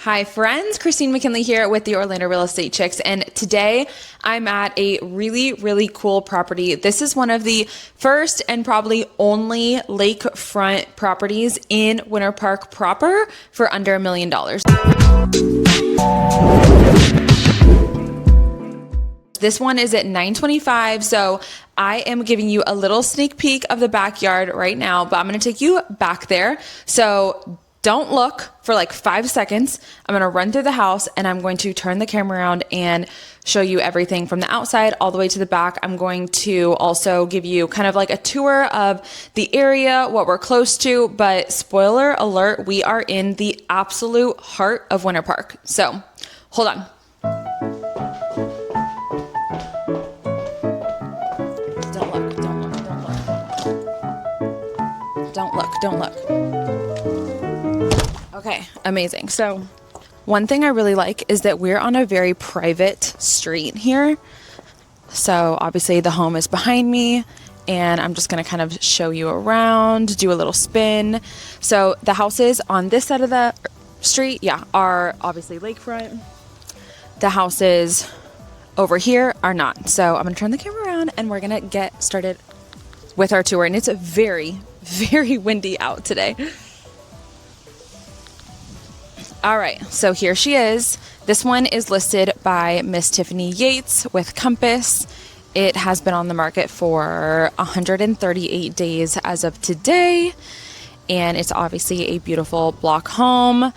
Hi friends, Christine McKinley here with the Orlando Real Estate Chicks, and today I'm at a really cool property. This is one of the first and probably only lakefront properties in Winter Park proper for under $1 million. This one is at 925, so I am giving you a little sneak peek of the backyard right now, but I'm going to take you back there. So don't look for like 5 seconds. I'm going to run through the house and I'm going to turn the camera around and show you everything from the outside all the way to the back. I'm going to also give you kind of like a tour of the area, what we're close to, but spoiler alert, we are in the absolute heart of Winter Park. So hold on. Don't look. Okay, amazing. So one thing I really like is that we're on a very private street here. So obviously the home is behind me and I'm just going to kind of show you around, do a little spin. So the houses on this side of the street, are obviously lakefront. The houses over here are not. So I'm going to turn the camera around and we're going to get started with our tour. And it's a very windy out today. All right, so here she is. This one is listed by Miss Tiffany Yates with Compass. It has been on the market for 138 days as of today, and it's obviously a beautiful block home.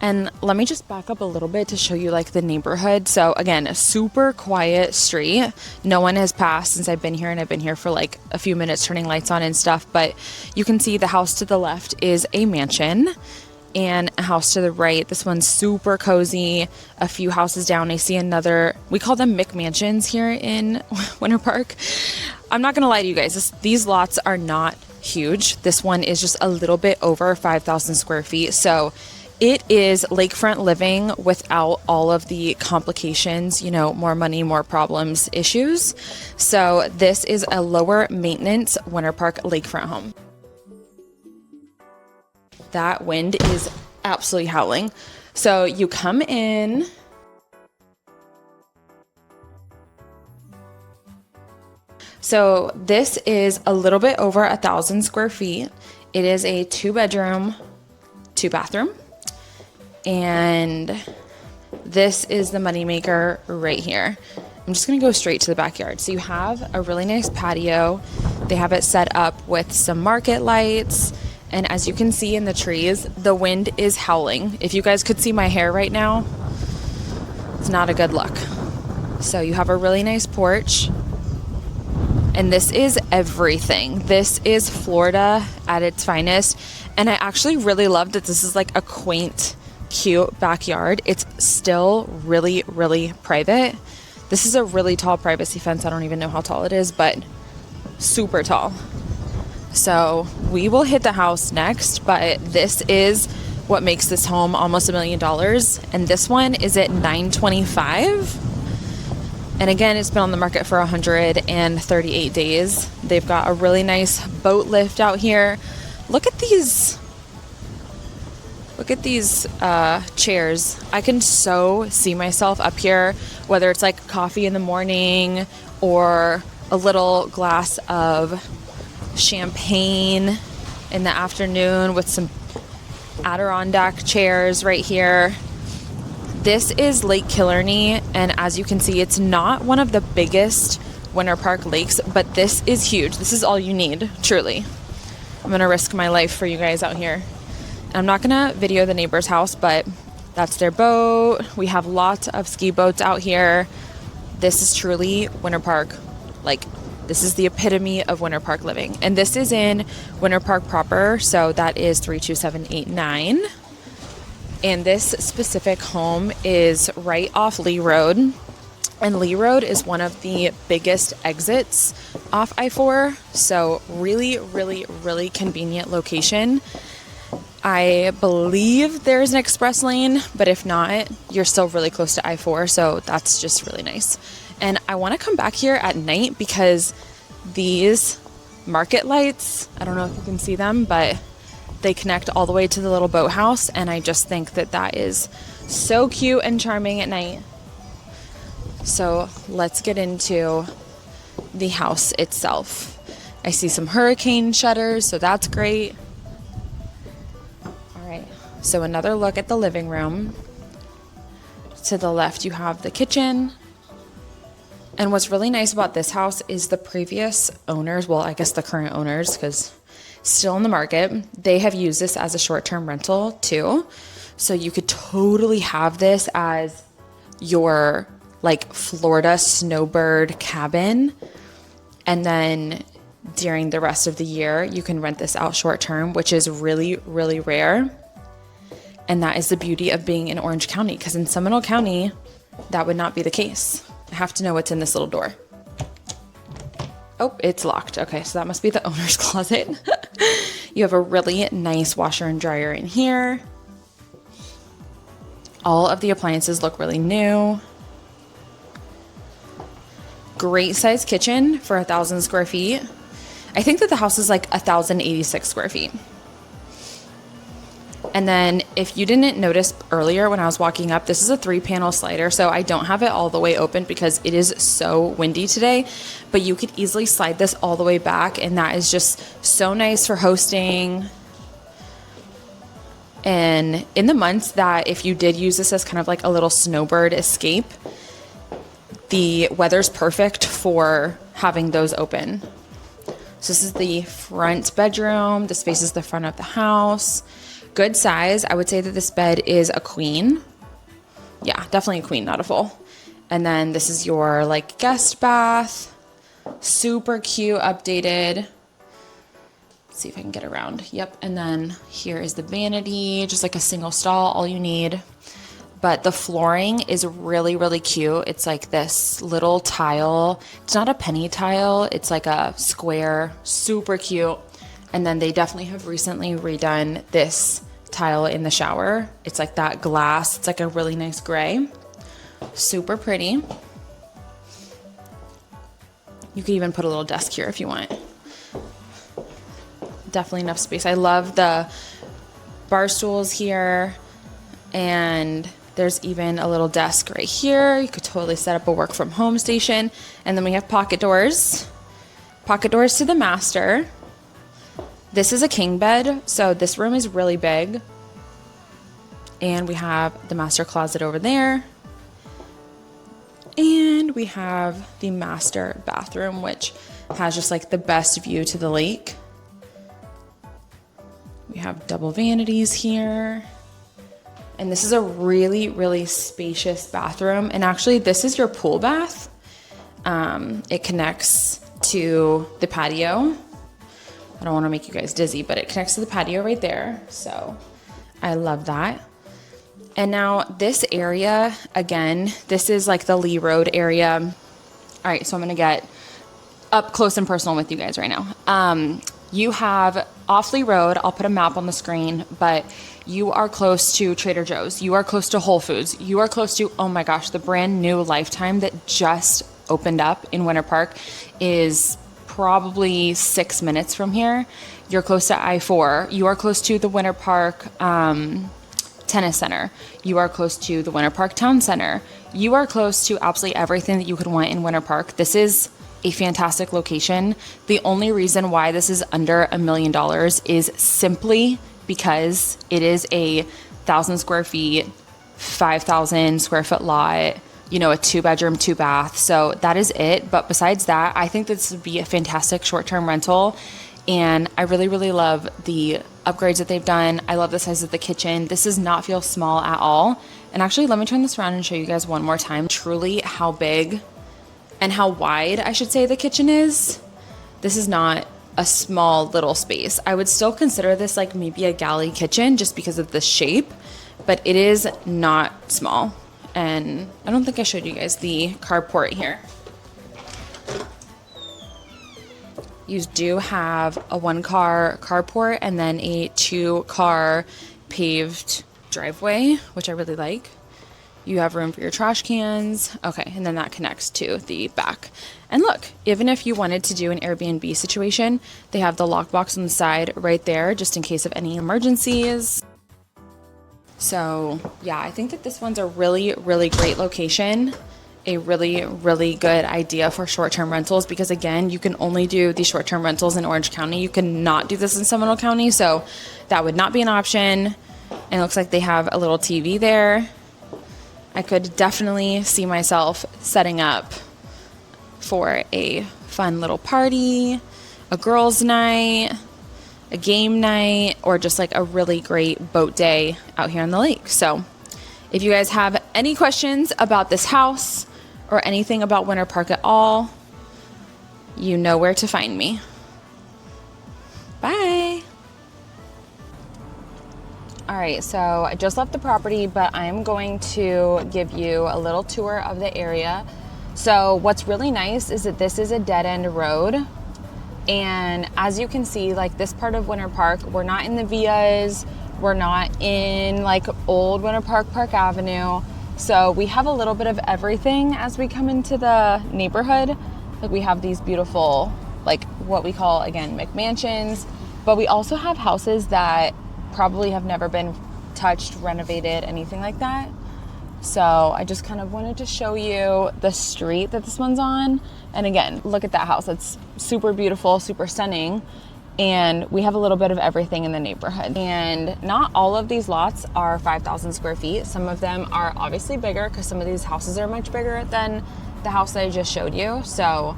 And let me just back up a little bit to show you like the neighborhood. So again, a super quiet street. No one has passed since I've been here, and I've been here for like a few minutes turning lights on and stuff. But you can see the house to the left is a mansion and a house to the right. This one's super cozy. A few houses down, I see another, we call them McMansions here in Winter Park. I'm not gonna lie to you guys, these lots are not huge. This one is just a little bit over 5,000 square feet. So it is lakefront living without all of the complications, more money, more problems, issues. So this is a lower maintenance Winter Park lakefront home. That wind is absolutely howling. So you come in. So this is a little bit over 1,000 square feet. It is a 2-bedroom, 2-bathroom. And this is the moneymaker right here. I'm just gonna go straight to the backyard. So you have a really nice patio. They have it set up with some market lights. And as you can see in the trees, the wind is howling. If you guys could see my hair right now, it's not a good look. So you have a really nice porch. And this is everything. This is Florida at its finest. And I actually really love that this is like a quaint, cute backyard. It's still really private. This is a really tall privacy fence. I don't even know how tall it is, but super tall. So we will hit the house next, but this is what makes this home almost $1 million. And this one is at 925. And again, it's been on the market for 138 days. They've got a really nice boat lift out here. Look at these chairs. I can so see myself up here, whether it's like coffee in the morning or a little glass of champagne in the afternoon with some Adirondack chairs right here. This is Lake Killarney, and as you can see, it's not one of the biggest Winter Park lakes, but this is huge. This is all you need, truly. I'm gonna risk my life for you guys out here. I'm not gonna video the neighbor's house, but that's their boat. We have lots of ski boats out here. This is truly Winter Park. This is the epitome of Winter Park living. And this is in Winter Park proper, so that is 32789. And this specific home is right off Lee Road. And Lee Road is one of the biggest exits off I-4. So really convenient location. I believe there's an express lane, but if not, you're still really close to I-4. So that's just really nice. And I want to come back here at night because these market lights, I don't know if you can see them, but they connect all the way to the little boathouse, and I just think that that is so cute and charming at night. So let's get into the house itself. I see some hurricane shutters, so that's great. All right, so another look at the living room. To the left, you have the kitchen. And what's really nice about this house is the previous owners, well, I guess the current owners, because still in the market, they have used this as a short-term rental too. So you could totally have this as your like Florida snowbird cabin. And then during the rest of the year, you can rent this out short-term, which is really, really rare. And that is the beauty of being in Orange County, because in Seminole County, that would not be the case. I have to know what's in this little door. Oh, it's locked. Okay, so that must be the owner's closet. You have a really nice washer and dryer in here. All of the appliances look really new. Great size kitchen for 1,000 square feet. I think that the house is like 1,086 square feet. And then if you didn't notice earlier when I was walking up, this is a 3-panel slider. So I don't have it all the way open because it is so windy today, but you could easily slide this all the way back. And that is just so nice for hosting. And in the months that if you did use this as kind of like a little snowbird escape, the weather's perfect for having those open. So this is the front bedroom. This faces the front of the house. Good size. I would say that this bed is a queen. Yeah, definitely a queen, not a full. And then this is your like guest bath. Super cute, updated. Let's see if I can get around. Yep. And then here is the vanity, just like a single stall, all you need. But the flooring is really, really cute. It's like this little tile. It's not a penny tile. It's like a square, super cute. And then they definitely have recently redone this tile in the shower. It's like that glass. It's like a really nice gray. Super pretty. You could even put a little desk here if you want. Definitely enough space. I love the bar stools here. And there's even a little desk right here. You could totally set up a work from home station. And then we have pocket doors. Pocket doors to the master. This is a king bed, so this room is really big. And we have the master closet over there. And we have the master bathroom, which has just like the best view to the lake. We have double vanities here. And this is a really, really spacious bathroom. And actually, this is your pool bath. It connects to the patio. I don't want to make you guys dizzy, but it connects to the patio right there. So I love that. And now this area, again, this is like the Lee Road area. All right, so I'm going to get up close and personal with you guys right now. You have off Lee Road. I'll put a map on the screen, but you are close to Trader Joe's. You are close to Whole Foods. You are close to, oh my gosh, the brand new Lifetime that just opened up in Winter Park is probably 6 minutes from here. You're close to I-4. You are close to the Winter Park Tennis Center. You are close to the Winter Park Town Center. You are close to absolutely everything that you could want in Winter Park. This is a fantastic location. The only reason why this is under $1 million is simply because it is a 1,000 square feet, 5,000 square foot lot, you know, a 2-bedroom, 2-bath. So that is it. But besides that, I think this would be a fantastic short-term rental. And I really, really love the upgrades that they've done. I love the size of the kitchen. This does not feel small at all. And actually, let me turn this around and show you guys one more time. Truly how big and how wide, I should say, the kitchen is. This is not a small little space. I would still consider this like maybe a galley kitchen just because of the shape, but it is not small. And I don't think I showed you guys the carport here. You do have a 1-car carport and then a 2-car paved driveway, which I really like. You have room for your trash cans. Okay, and then that connects to the back. And look, even if you wanted to do an Airbnb situation, they have the lockbox on the side right there, just in case of any emergencies. So yeah, I think that this one's a really, really great location. A really, really good idea for short-term rentals, because again, you can only do these short-term rentals in Orange County. You cannot do this in Seminole County, so that would not be an option. And it looks like they have a little TV there. I could definitely see myself setting up for a fun little party, a girls' night, a game night, or just like a really great boat day out here on the lake. So if you guys have any questions about this house or anything about Winter Park at all, you know where to find me. Bye. All right, so I just left the property, but I'm going to give you a little tour of the area. So what's really nice is that this is a dead-end road. And as you can see, like this part of Winter Park, we're not in the Villas, we're not in like old Winter Park, Park Avenue. So we have a little bit of everything as we come into the neighborhood. Like we have these beautiful, like what we call, again, McMansions, but we also have houses that probably have never been touched, renovated, anything like that. So I just kind of wanted to show you the street that this one's on. And again, look at that house. It's super beautiful, super stunning. And we have a little bit of everything in the neighborhood. And not all of these lots are 5,000 square feet. Some of them are obviously bigger because some of these houses are much bigger than the house that I just showed you. So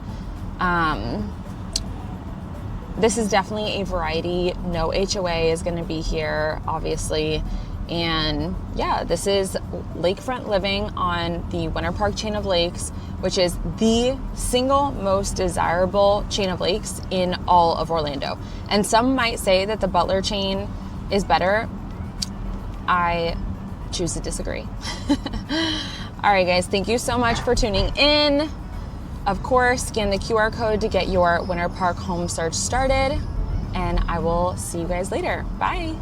this is definitely a variety. No HOA is going to be here, obviously. And yeah, this is lakefront living on the Winter Park chain of lakes, which is the single most desirable chain of lakes in all of Orlando. And some might say that the Butler chain is better. I choose to disagree. All right, guys, thank you so much for tuning in. Of course, scan the QR code to get your Winter Park home search started, and I will see you guys later. Bye.